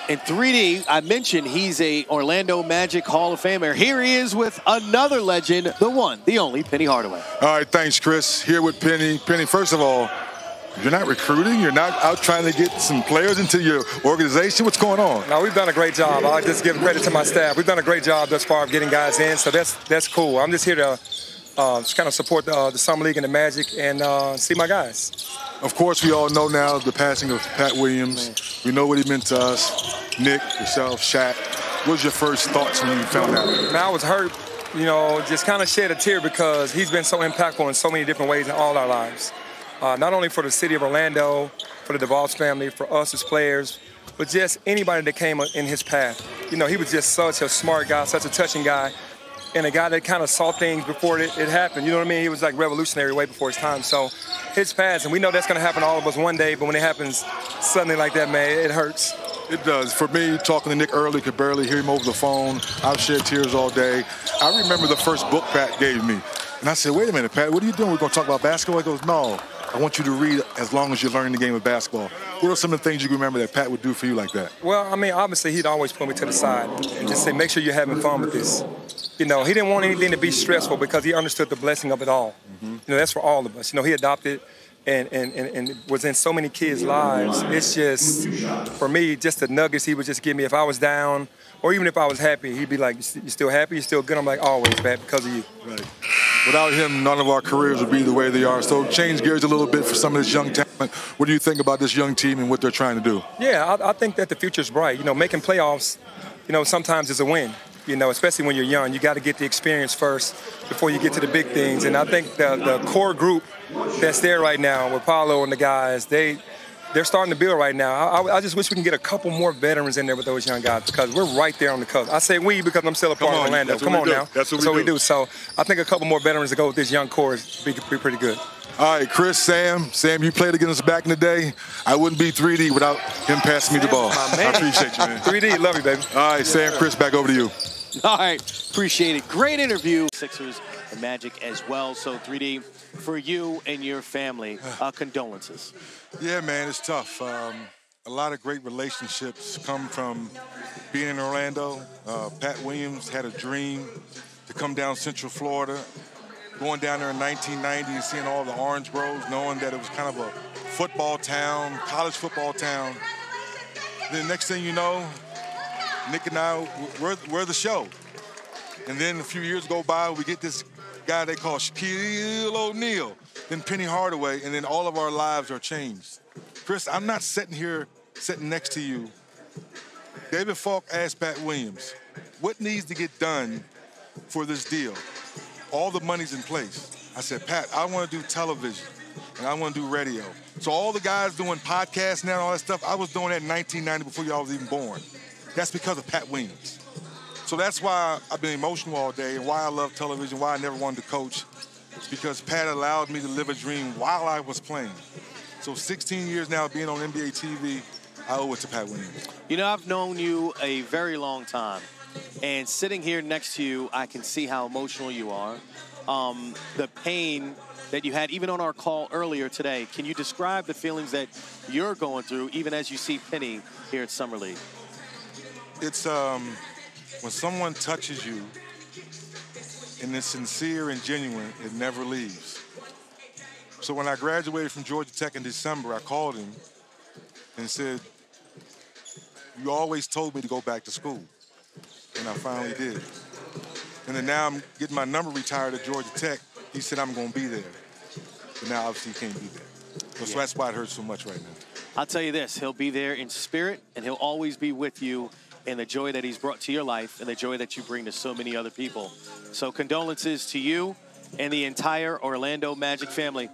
And 3D, I mentioned he's a Orlando Magic Hall of Famer. Here he is with another legend, the one, the only, Penny Hardaway. All right, thanks, Chris. Here with Penny. Penny, first of all, you're not recruiting? You're not out trying to get some players into your organization? What's going on? No, we've done a great job. I just give credit to my staff. We've done a great job thus far of getting guys in, so that's cool. I'm just here to just kind of support the Summer League and the Magic and see my guys. Of course, we all know now the passing of Pat Williams. We know what he meant to us. Nick, yourself, Shaq. What was your first thoughts when you found out? Man, I was hurt, just kind of shed a tear because he's been so impactful in so many different ways in all our lives. Not only for the city of Orlando, for the DeVos family, for us as players, but just anybody that came in his path. He was just such a smart guy, such a touching guy, and a guy that kind of saw things before it happened. You know what I mean? He was like revolutionary way before his time. So his pass, and we know that's going to happen to all of us one day, but when it happens suddenly like that, man, it hurts. It does. For me, talking to Nick early, could barely hear him over the phone. I've shed tears all day. I remember the first book Pat gave me. And I said, wait a minute, Pat, what are you doing? We're going to talk about basketball? He goes, no, I want you to read as long as you're learning the game of basketball. What are some of the things you remember that Pat would do for you like that? Well, I mean, obviously, he'd always put me to the side and just say, make sure you're having fun with this. He didn't want anything to be stressful because he understood the blessing of it all. Mm-hmm. That's for all of us. He adopted and was in so many kids' lives. It's just, for me, just the nuggets he would just give me. If I was down or even if I was happy, he'd be like, you still happy? You still good? I'm like, always, Pat, because of you. Right. Without him, none of our careers would be the way they are. So change gears a little bit for some of this young talent. What do you think about this young team and what they're trying to do? Yeah, I think that the future's bright. Making playoffs, sometimes is a win. Especially when you're young, you got to get the experience first before you get to the big things. And I think the core group that's there right now with Paulo and the guys, they're starting to build right now. I just wish we can get a couple more veterans in there with those young guys because we're right there on the cusp. I say we because I'm still a part of Orlando. Come on now. That's what we do. So I think a couple more veterans to go with this young core is be pretty good. All right, Chris, Sam, you played against us back in the day. I wouldn't be 3D without him passing me the ball. I appreciate you, man. 3D, love you, baby. All right, Sam, Chris, back over to you. All right, appreciate it. Great interview. Sixers and Magic as well. So 3D, for you and your family, condolences. Yeah, man, it's tough. A lot of great relationships come from being in Orlando. Pat Williams had a dream to come down Central Florida. Going down there in 1990 and seeing all the Orange Bros, knowing that it was kind of a football town, college football town. Then the next thing you know, Nick and I, we're the show. And then a few years go by, we get this guy they call Shaquille O'Neal, then Penny Hardaway, and then all of our lives are changed. Chris, I'm not sitting next to you. David Falk asked Pat Williams, what needs to get done for this deal? All the money's in place. I said, Pat, I want to do television, and I want to do radio. So all the guys doing podcasts now and all that stuff, I was doing that in 1990 before y'all was even born. That's because of Pat Williams. So that's why I've been emotional all day and why I love television, why I never wanted to coach. It's because Pat allowed me to live a dream while I was playing. So 16 years now being on NBA TV, I owe it to Pat Williams. I've known you a very long time. And sitting here next to you, I can see how emotional you are. The pain that you had, even on our call earlier today. Can you describe the feelings that you're going through, even as you see Penny here at Summer League? It's when someone touches you and it's sincere and genuine, it never leaves. So when I graduated from Georgia Tech in December, I called him and said, you always told me to go back to school. And I finally did. And then now I'm getting my number retired at Georgia Tech. He said I'm going to be there. But now obviously he can't be there. So that's why it hurts so much right now. I'll tell you this, he'll be there in spirit, and he'll always be with you in the joy that he's brought to your life and the joy that you bring to so many other people. So condolences to you and the entire Orlando Magic family.